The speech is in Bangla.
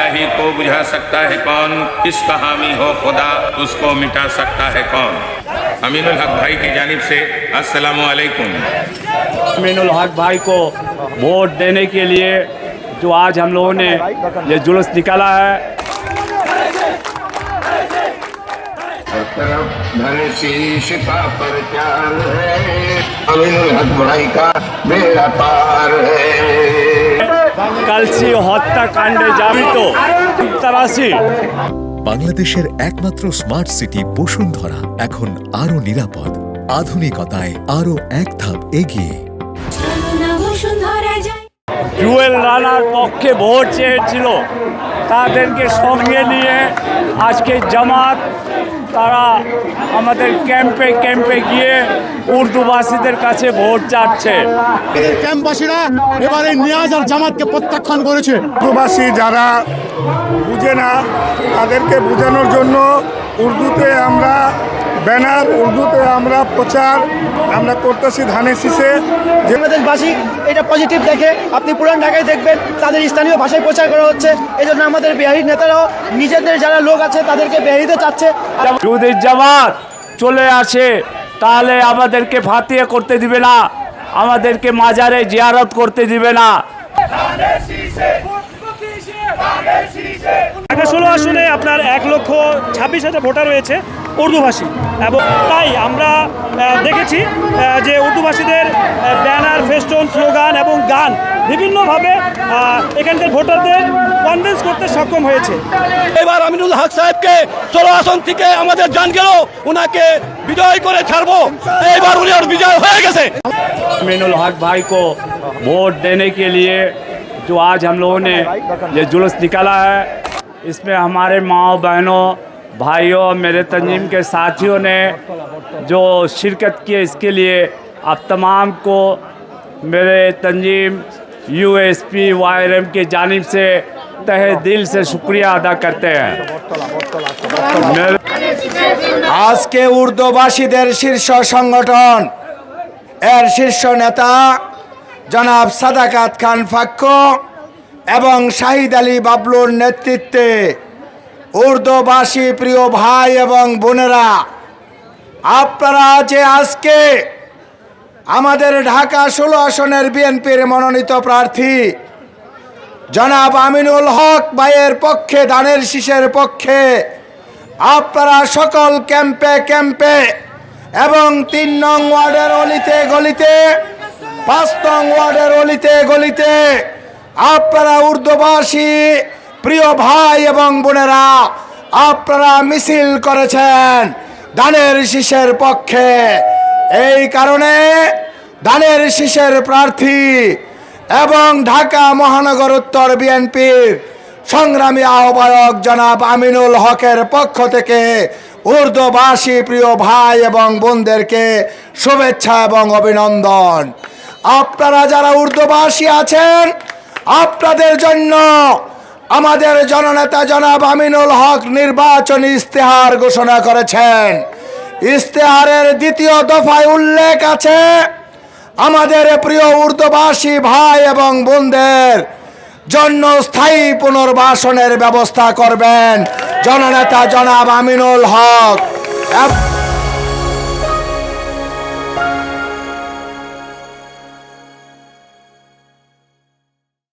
इलाही को बुझा सकता है कौन, किसका हामी हो खुदा उसको मिटा सकता है कौन। अमीनुल हक भाई की जानिब से अस्सलामु अलैकुम। अमीनुल हक भाई को वोट देने के लिए जो आज हम लोगों ने ये जुलूस निकाला है, अमीनुल हक भाई का बेड़ा पार है। কালসি হত্যাকাণ্ডে জড়িত তল্লাশি। বাংলাদেশের একমাত্র স্মার্ট সিটি বসুন্ধরা এখন আরো নিরাপদ, আধুনিকতায় আরো এক ধাপ এগিয়ে। জুয়েল রানার পক্ষে ভোট চেয়েছিল, তাদেরকে সঙ্গে নিয়ে আজকে জামাত তারা আমাদের ক্যাম্পে ক্যাম্পে গিয়ে উর্দুভাষীদের কাছে ভোট চাচ্ছে। ক্যাম্পবাসীরা এবারে নিয়াজ আর জামাতকে প্রত্যাখ্যান করেছে। উর্দুভাষী যারা বুঝে না তাদেরকে বোঝানোর জন্য উর্দুতে আমরা ব্যানার, উর্দুতে আমরা প্রচার আমরা করতেছি ধানের শীষে। বাংলাদেশবাসী এটা পজিটিভ দেখে আপনি পুরান ঢাকায় দেখবেন তাদের স্থানীয় ভাষায় প্রচার করা হচ্ছে। এই জন্য আমাদের বিহারি নেতারাও নিজেদের যারা লোক আছে তাদেরকে বিহারিতে চাচ্ছে। যদি জামাত চলে আসে তাহলে আমাদেরকে ফাতিয়ে করতে দিবে না, আমাদেরকে মাজারে জিয়ারত করতে দিবে না। ঢাকা 16 আসনে আপনার 1,26,000 ভোটার রয়েছে উর্দুভাষী, এবং তাই আমরা দেখেছি যে উর্দুভাষীদের ব্যানার, ফেস্টুন, স্লোগান এবং গান বিভিন্নভাবে এখানকার ভোটারদের কনভিন্স করতে সক্ষম হয়েছে। এবার আমিনুল হক সাহেবকে 16 আসন থেকে আমাদের জান গেল, উনাকে বিজয় করে ছাড়বো। এবার উনি আর বিজয় হয়ে গেছে। अमीनुल हक भाई को वोट देने के लिए जो आज हम लोगों ने ये जुलूस निकाला है, इसमें हमारे माँ बहनों, भाइयों, मेरे तंजीम के साथियों ने जो शिरकत की, इसके लिए आप तमाम को मेरे तंजीम USP YRM की जानिब से तहे दिल से शुक्रिया अदा करते हैं। আজকে উর্দুভাষীদের শীর্ষ সংগঠন এর শীর্ষ নেতা জনাব সাদাকাত খান ফাক্কু এবং শাহিদ আলী বাবলুর নেতৃত্বে উর্দুভাষী প্রিয় ভাই এবং বোনেরা, আপনারা যে আজকে আমাদের ঢাকা 16 আসনের বিএনপির মনোনীত প্রার্থী জনাব আমিনুল হক ভাইয়ের পক্ষে, ধানের শীষের পক্ষে আপনারা সকল ক্যাম্পে ক্যাম্পে এবং 3 নং ওয়ার্ডের অলিতে গলিতে, 5 নং ওয়ার্ডের অলিতে গলিতে আপনারা উর্দুভাষী প্রিয় ভাই এবং বোনেরা আপনারা মিছিল করেছেন ধানের শীষের পক্ষে। এই কারণে ধানের শীষের প্রার্থী এবং ঢাকা মহানগর উত্তর বিএনপির সংগ্রামী আহ্বায়ক জনাব আমিনুল হকের পক্ষ থেকে উর্দুভাষী প্রিয় ভাই এবং বোনদেরকে শুভেচ্ছা এবং অভিনন্দন। আপনারা যারা উর্দুভাষী আছেন, আপনাদের জন্য আমাদের জননেতা জনাব আমিনুল হক নির্বাচনী ইস্তেহার ঘোষণা করেছেন। ইস্তেহারের 2য় দফায় উল্লেখ আছে আমাদের প্রিয় উর্দুভাষী ভাই এবং বোনদের জন্য স্থায়ী পুনর্বাসনের ব্যবস্থা করবেন জননেতা জনাব আমিনুল হক।